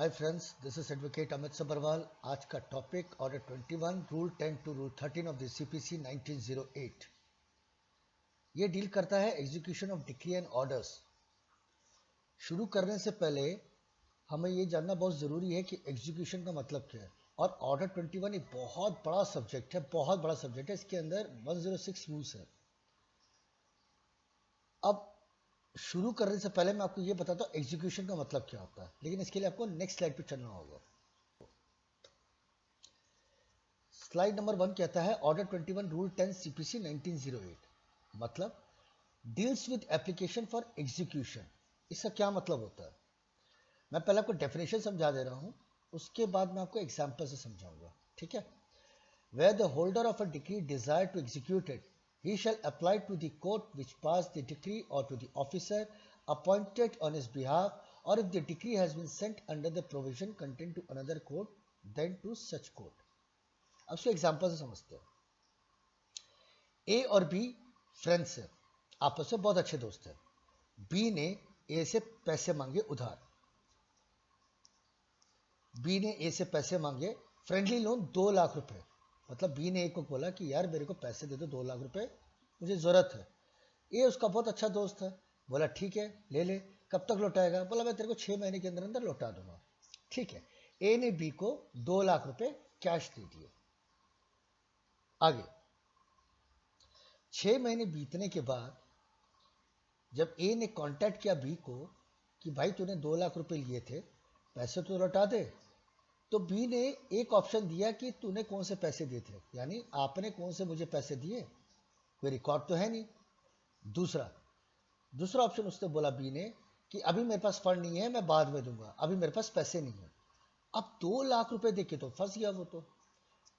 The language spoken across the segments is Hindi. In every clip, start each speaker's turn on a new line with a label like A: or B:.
A: Hi friends, this is advocate Amit Sabharwal. आज का topic order 21 rule 10 to rule 13 of the CPC 1908। ये डील करता है execution of decree and orders. शुरू करने से पहले हमें ये जानना बहुत ज़रूरी है कि एग्जीक्यूशन का मतलब क्या है। और ऑर्डर 21 एक बहुत बड़ा सब्जेक्ट है, बहुत बड़ा सब्जेक्ट है। इसके अंदर 106 रूल्स है। अब शुरू करने से पहले मैं आपको ये बताता हूँ एग्जीक्यूशन का मतलब क्या होता है, लेकिन इसके लिए आपको नेक्स्ट स्लाइड पे चलना होगा। स्लाइड नंबर 1 कहता है ऑर्डर 21 रूल 10 सीपीसी 1908 मतलब deals with application for execution. इसका क्या मतलब होता है, मैं पहले आपको डेफिनेशन समझा दे रहा हूं, उसके बाद मैं आपको एग्जांपल से समझाऊंगा। ठीक है। Where the holder of a decree desire to execute it, he shall apply to the court which passed the decree or to the officer appointed on his behalf, or if the decree has been sent under the provision contained to another court, then to such court। अब इसको एग्जांपल से समझते हैं। ए और बी फ्रेंड्स है, आपस में बहुत अच्छे दोस्त हैं। बी ने ए से पैसे मांगे उधार। बी ने ए से पैसे मांगे, फ्रेंडली लोन 2 लाख रुपए। मतलब बी ने ए को बोला कि यार मेरे को पैसे दे दो 2 लाख रुपए, मुझे जरूरत है। ए उसका बहुत अच्छा दोस्त है, बोला ठीक है ले ले। कब तक लौटाएगा? बोला मैं तेरे को 6 महीने के अंदर अंदर लौटा दूंगा। ठीक है। ए ने बी को 2 लाख रुपए कैश दे दिए। आगे 6 महीने बीतने के बाद जब ए ने कांटेक्ट किया बी को कि भाई तूने 2 लाख रुपए लिए थे, पैसे तो लौटा दे, तो बी ने एक ऑप्शन दिया कि तूने कौन से पैसे दिए थे, यानी आपने कौन से मुझे पैसे दिए, कोई रिकॉर्ड तो है नहीं। दूसरा दूसरा ऑप्शन उसने बोला बी ने कि अभी मेरे पास फंड नहीं है, मैं बाद में दूंगा, अभी मेरे पास पैसे नहीं है। अब 2 लाख रुपए देखे तो फंस गया वो तो।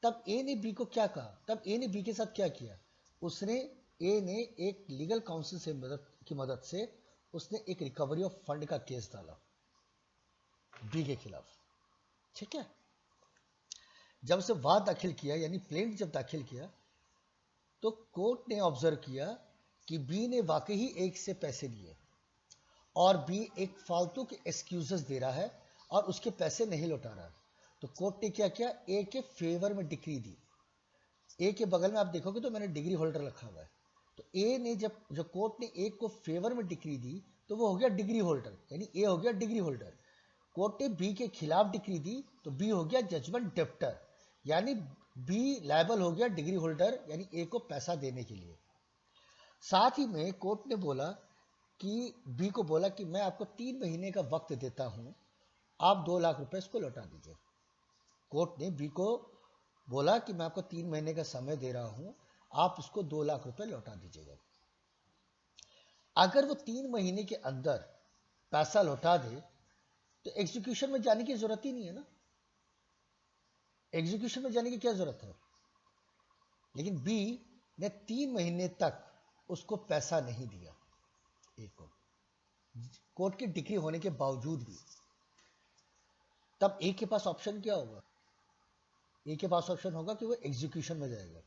A: तब ए ने बी को क्या कहा, तब ए ने बी के साथ क्या किया, उसने ए ने एक लीगल काउंसिल से मदद से उसने एक रिकवरी ऑफ फंड का केस डाला बी के खिलाफ। ठीक है। जब उसे वाद दाखिल किया, यानी प्लेंट जब दाखिल किया, तो कोर्ट ने ऑब्जर्व किया कि बी ने वाकई ही एक से पैसे लिए और बी एक फालतू के एक्सक्यूजेस दे रहा है और उसके पैसे नहीं लौटा रहा है। तो कोर्ट ने क्या किया, ए के फेवर में डिक्री दी। ए के बगल में आप देखोगे तो मैंने डिग्री होल्डर रखा हुआ है। तो ए ने जब कोर्ट ने ए को फेवर में डिक्री दी तो वो हो गया डिग्री होल्डर, यानी ए हो गया डिग्री होल्डर। कोर्ट ने बी के खिलाफ डिक्री दी तो बी हो गया जजमेंट डेप्टर, यानी बी लायबल हो गया डिग्री होल्डर, यानी ए को पैसा देने के लिए। साथ ही में कोर्ट ने बोला कि बी को बोला कि मैं आपको 3 महीने का वक्त देता हूं, आप 2 लाख रुपए इसको लौटा दीजिए। कोर्ट ने बी को बोला कि मैं आपको 3 महीने का समय दे रहा हूं, आप उसको 2 लाख रुपए लौटा दीजिएगा। अगर वो 3 महीने के अंदर पैसा लौटा दे तो एग्जीक्यूशन में जाने की जरूरत ही नहीं है ना। एग्जीक्यूशन में जाने की क्या जरूरत है। लेकिन बी ने 3 महीने तक उसको पैसा नहीं दिया ए को, कोर्ट की डिक्री होने के बावजूद भी। तब ए के पास ऑप्शन क्या होगा, ए के पास ऑप्शन होगा कि वो एग्जीक्यूशन में जाएगा।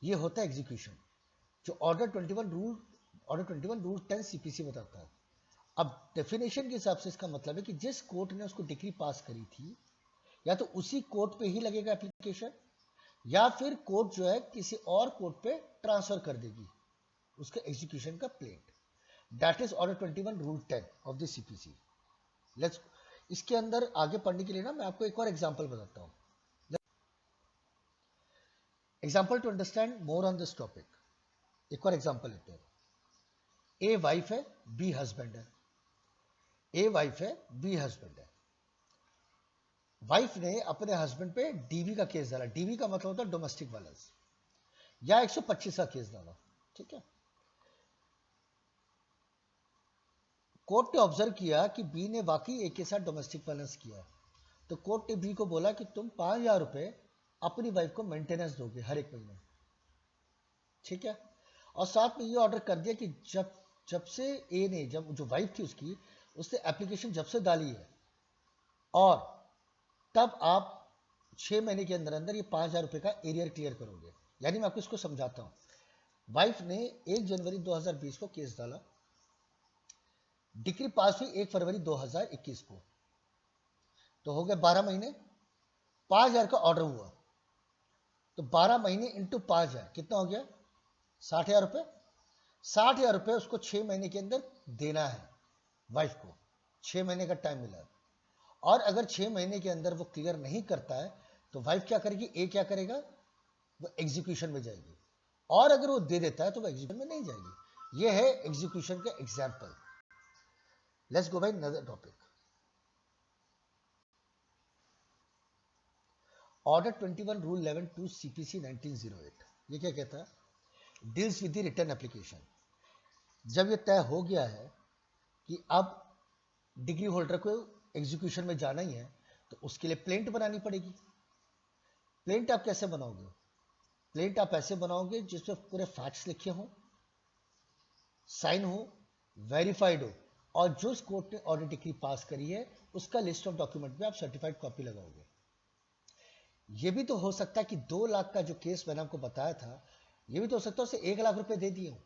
A: ये होता है एग्जीक्यूशन, जो ऑर्डर 21 रूल 10 सीपीसी बताता है। अब डेफिनेशन के हिसाब से इसका मतलब है कि जिस कोर्ट ने उसको डिग्री पास करी थी, या तो उसी कोर्ट पे ही लगेगा एप्लीकेशन, या फिर कोर्ट जो है किसी और कोर्ट पे ट्रांसफर कर देगी उसके एग्जीक्यूशन का plaint. That is order 21 rule 10 of the CPC. Let's इसके अंदर आगे पढ़ने के लिए ना मैं आपको एक और एग्जांपल बताता हूं। Example to understand more on this topic. एक और एग्जांपल लेते हैं। ए वाइफ है, बी हस्बैंड है। ए वाइफ है, बी हस्बैंड है। वाइफ ने अपने हस्बैंड पे डीवी का केस डाला। डीवी का मतलब होता है डोमेस्टिक वायलेंस, या 125 का केस डाला। ठीक है। कोर्ट ने ऑब्जर्व किया कि बी ने वाकई ए के साथ डोमेस्टिक वायलेंस किया, तो कोर्ट ने बी को बोला कि तुम 5,000 रुपए अपनी वाइफ को मेंटेनेंस दोगे हर एक महीने। ठीक है। और साथ में ये ऑर्डर कर दिया कि जब जब से ए ने, जब जो वाइफ थी उसकी, उसने एप्लीकेशन जब से डाली है, और तब आप 6 महीने के अंदर अंदर ये 5,000 रुपए का एरियर क्लियर करोगे। यानी मैं आपको इसको समझाता हूं। वाइफ ने 1 जनवरी 2020 को केस डाला, डिक्री पास हुई 1 फरवरी 2021 को। तो हो गए 12 महीने, 5,000 का ऑर्डर हुआ, तो 12 महीने इंटू 5,000 कितना हो गया? 60,000 रुपये। 60,000 रुपये उसको 6 महीने के अंदर देना है वाइफ को, 6 महीने का टाइम मिला। और अगर 6 महीने के अंदर वो क्लियर नहीं करता है तो वाइफ क्या करेगी? ए क्या करेगा? वो एग्जीक्यूशन में जाएगी। और अगर वो दे देता है तो वो एग्जीक्यूशन में नहीं जाएगी। ये है एग्जीक्यूशन का example. Let's go by another topic. Order 21 rule 11 to CPC 1908। ये क्या कहता है? Deals with the return application. जब ये तय हो गया है कि अब डिग्री होल्डर को एग्जीक्यूशन में जाना ही है तो उसके लिए प्लेंट बनानी पड़ेगी। प्लेंट आप कैसे बनाओगे? प्लेंट आप ऐसे बनाओगे जिसमें पूरे फैक्ट्स लिखे हों, साइन हो, वेरीफाइड हो, और जो कोर्ट ने ऑर्डर डिग्री पास करी है उसका लिस्ट ऑफ डॉक्यूमेंट में आप सर्टिफाइड कॉपी लगाओगे। ये भी तो हो सकता है कि 2 लाख का जो केस मैंने आपको बताया था, ये भी तो हो सकता है उसे 1 लाख रुपए दे दिए हो,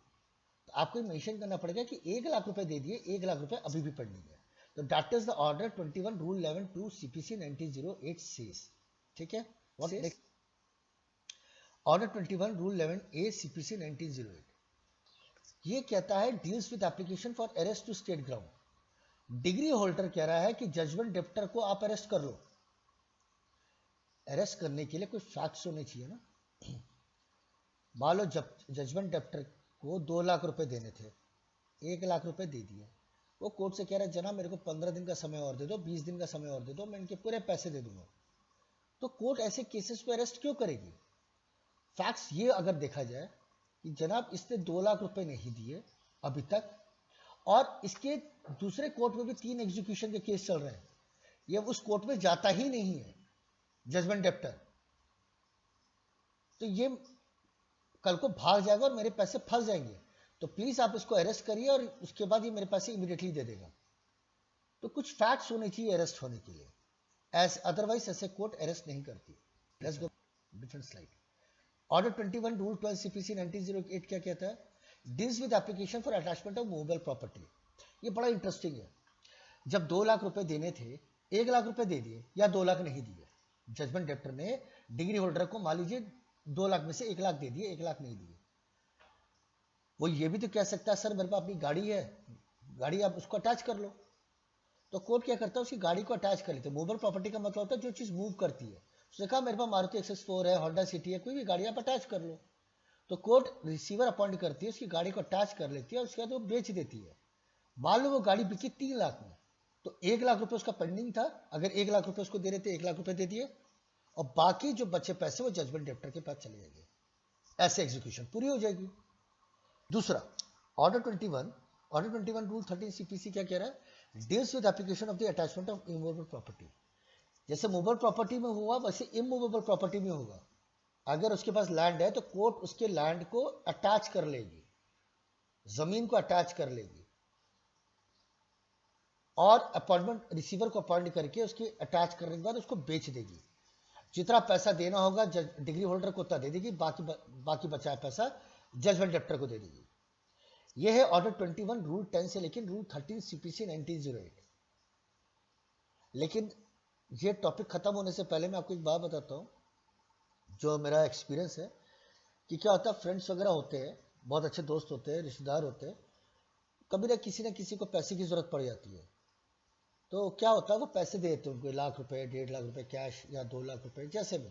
A: तो आपको मेंशन करना पड़ेगा कि 1 लाख रुपए दे दिए, 1 लाख रुपए अभी भी पेंडिंग है। तो that is the order 21 rule 11 to CPC 1908 says. ठीक है, what next? Order 21 rule 11 A CPC 1908 ये कहता है deals with application for arrest to state ground. Degree holder कह रहा है कि जजमेंट डेप्टर को आप अरेस्ट कर लो। अरेस्ट करने के लिए कोई फैक्ट्स होने चाहिए ना। मान लो जब जजमेंट डेप्टर को 2 लाख रुपए देने थे, 1 लाख रुपए दे दिए, वो कोर्ट से कह रहा है जनाब मेरे को 15 दिन का समय और दे दो, 20 दिन का समय और दे दो, मैं इनके पूरे पैसे दे दूंगा। तो कोर्ट ऐसे केसेस पे अरेस्ट क्यों करेगी? फैक्ट्स ये अगर देखा जाए कि जनाब इसने 2 लाख रुपए नहीं दिए अभी तक, और इसके दूसरे कोर्ट में भी 3 एग्जीक्यूशन के केस चल रहे हैं, ये उस कोर्ट में जाता ही नहीं है जजमेंट डेप्टर, तो ये कल को भाग जाएगा और मेरे पैसे फंस जाएंगे। तो प्लीज आप इसको अरेस्ट करिए और उसके बाद ये मेरे पैसे इमीडिएटली दे देगा। तो कुछ फैक्ट्स होने चाहिए अरेस्ट होने के लिए, एज अदरवाइज ऐसे कोर्ट अरेस्ट नहीं करती। Let's go different slide. Order 21 rule 12 CPC 1908 क्या कहता है? Deals with application for attachment of movable property. ये बड़ा इंटरेस्टिंग है। जब 2 लाख रुपए देने थे, 1 लाख रुपए दे दिए या 2 लाख नहीं दिए, जजमेंट डेप्टर ने डिग्री होल्डर को मान लीजिए 2 लाख में से 1 लाख दे दिए, 1 लाख नहीं दिए, वो ये भी तो कह सकता है सर मेरे पास अपनी गाड़ी है, गाड़ी आप उसको अटैच कर लो। तो कोर्ट क्या करता है? उसकी गाड़ी को अटैच कर लेते हैं। मूवेबल प्रॉपर्टी का मतलब होता है जो चीज मूव करती है। उसने कहा मेरे पास मारुति एक्सेस 4 है, होंडा सिटी है, कोई भी गाड़ी आप अटैच कर लो। तो कोर्ट रिसीवर अपॉइंट करती है, उसकी गाड़ी को अटैच कर लेती है और उसके बाद वो बेच देती है। मान लो वो गाड़ी बिकी 3 लाख में, तो 1 लाख रुपए उसका पेंडिंग था। अगर 1 लाख रुपए उसको दे रहे थे, 1 लाख रुपए दे दिए, और बाकी जो बचे पैसे वो जजमेंट डेप्टर के पास चले जाएंगे। ऐसे एग्जीक्यूशन पूरी हो जाएगी। दूसरा ऑर्डर 21 रूल 13 सीपीसी क्या कह रहा है? Deals with application of the attachment of immovable property. जैसे मूवेबल प्रॉपर्टी में हुआ वैसे इमूवेबल प्रॉपर्टी में होगा। अगर उसके पास लैंड है तो कोर्ट उसके लैंड को अटैच कर लेगी, जमीन को अटैच कर लेगी, और अपॉइंटमेंट रिसीवर को अपॉइंट करके उसकी अटैच करने के बाद उसको बेच देगी। जितना पैसा देना होगा डिग्री होल्डर को उतना दे देगी, बाकी बचा पैसा जजमेंट डेप्टर को दे देगी। यह है ऑर्डर 21 रूल 10 से लेकिन रूल 13 सीपीसी 1908। लेकिन ये टॉपिक खत्म होने से पहले मैं आपको एक बात बताता हूं, जो मेरा एक्सपीरियंस है कि क्या होता है, फ्रेंड्स वगैरह होते हैं, बहुत अच्छे दोस्त होते हैं, रिश्तेदार होते हैं, कभी ना किसी को पैसे की जरूरत पड़ जाती है। तो क्या होता है, वो पैसे दे देते हैं उनको, 1 लाख रुपए, 1.5 लाख रुपए कैश या 2 लाख रुपए, जैसे भी।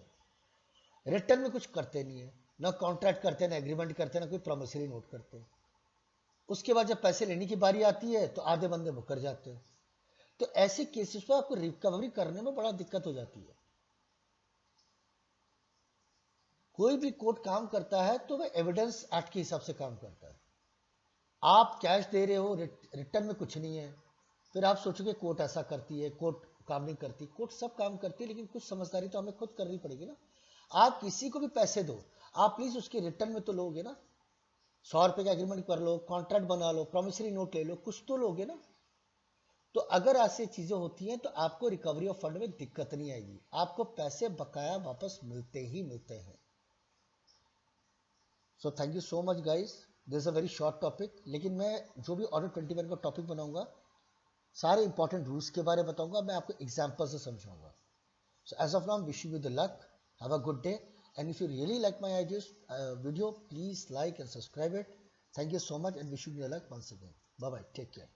A: रिटर्न में कुछ करते नहीं है, ना कॉन्ट्रैक्ट करते, ना एग्रीमेंट करते, ना कोई प्रोमिसरी नोट करते। उसके बाद जब पैसे लेने की बारी आती है तो आधे बंदे मुकर जाते हैं। तो ऐसे केसेस पर आपको रिकवरी करने में बड़ा दिक्कत हो जाती है। कोई भी कोर्ट काम करता है तो वह एविडेंस एक्ट के हिसाब से काम करता है। आप कैश दे रहे हो, रिटर्न में कुछ नहीं है, फिर आप सोचोगे कोर्ट ऐसा करती है, कोर्ट काम नहीं करती। कोर्ट सब काम करती है, लेकिन कुछ समझदारी तो हमें खुद करनी पड़ेगी ना। आप किसी को भी पैसे दो, आप प्लीज उसके रिटर्न में तो लोगे ना। 100 रुपए का एग्रीमेंट कर लो, कॉन्ट्रैक्ट बना लो, प्रोमिसरी नोट ले लो, कुछ तो लोगे ना। तो अगर ऐसी चीजें होती हैं तो आपको रिकवरी ऑफ फंड में दिक्कत नहीं आएगी, आपको पैसे बकाया वापस मिलते ही मिलते हैं। So thank you so much guys, this is a very short topic, लेकिन मैं जो भी ऑर्डर 21 का टॉपिक बनाऊंगा सारे इंपॉर्टेंट रूल्स के बारे में बताऊंगा, मैं आपको एग्जाम्पल से समझाऊंगा. So as of now, wishing you the luck. Have a good day. And if you really like my ideas, video, please like and subscribe it. Thank you so much and wishing you the luck once again. Bye bye. Take care.